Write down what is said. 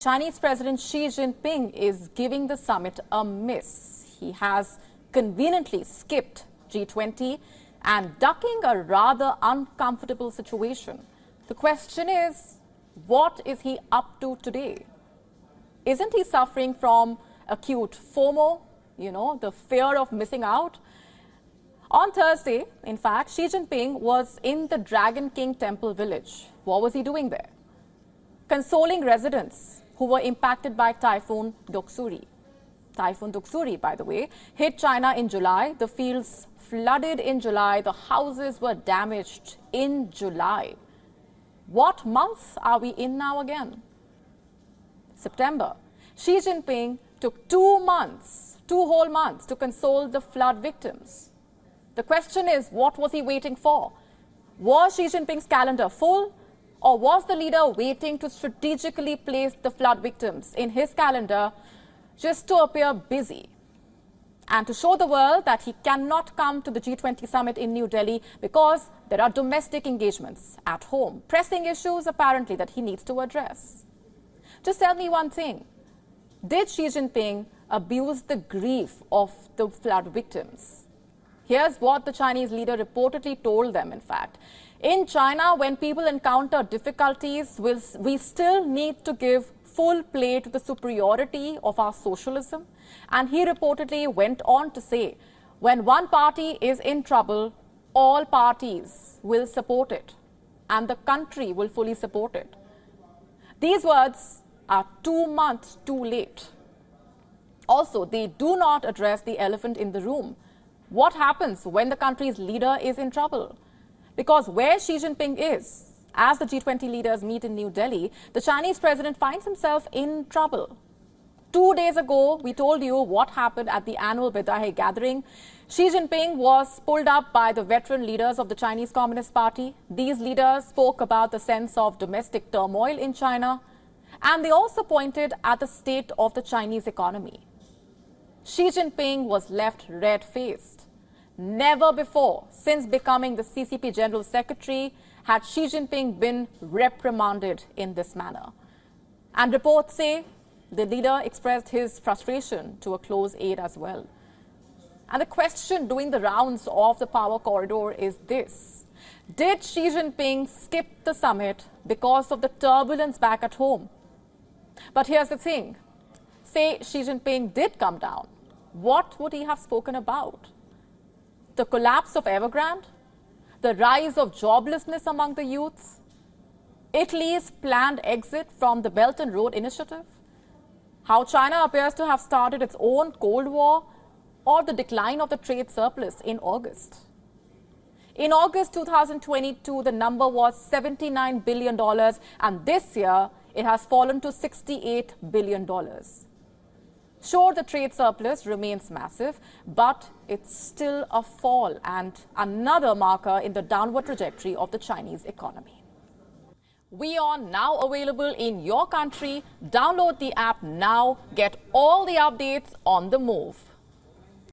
Chinese President Xi Jinping is giving the summit a miss. He has conveniently skipped G20 and ducking a rather uncomfortable situation. The question is, what is he up to today? Isn't he suffering from acute FOMO, the fear of missing out? On Thursday, in fact, Xi Jinping was in the Dragon King Temple village. What was he doing there? Consoling residents who were impacted by Typhoon Doksuri. Typhoon Doksuri, by the way, hit China in July. The fields flooded in July. The houses were damaged in July. What month are we in now again? September. Xi Jinping took 2 months, 2 whole months to console the flood victims. The question is, what was he waiting for? Was Xi Jinping's calendar full? Or was the leader waiting to strategically place the flood victims in his calendar just to appear busy and to show the world that he cannot come to the G20 summit in New Delhi because there are domestic engagements at home, pressing issues apparently that he needs to address? Just tell me one thing. Did Xi Jinping abuse the grief of the flood victims? Here's what the Chinese leader reportedly told them, in fact. In China, when people encounter difficulties, we still need to give full play to the superiority of our socialism. And he reportedly went on to say, when one party is in trouble, all parties will support it, and the country will fully support it. These words are 2 months too late. Also, they do not address the elephant in the room. What happens when the country's leader is in trouble? Because where Xi Jinping is, as the G20 leaders meet in New Delhi, the Chinese president finds himself in trouble. 2 days ago, we told you what happened at the annual Bidai gathering. Xi Jinping was pulled up by the veteran leaders of the Chinese Communist Party. These leaders spoke about the sense of domestic turmoil in China, and they also pointed at the state of the Chinese economy. Xi Jinping was left red-faced. Never before, since becoming the CCP General Secretary, had Xi Jinping been reprimanded in this manner. And reports say the leader expressed his frustration to a close aide as well. And the question doing the rounds of the power corridor is this. Did Xi Jinping skip the summit because of the turbulence back at home? But here's the thing. Say Xi Jinping did come down. What would he have spoken about? The collapse of Evergrande? The rise of joblessness among the youths? Italy's planned exit from the Belt and Road Initiative? How China appears to have started its own Cold War? Or the decline of the trade surplus in August? In August 2022, the number was $79 billion, and this year it has fallen to $68 billion. Sure, the trade surplus remains massive, but it's still a fall and another marker in the downward trajectory of the Chinese economy. WION now available in your country. Download the app now. Get all the updates on the move.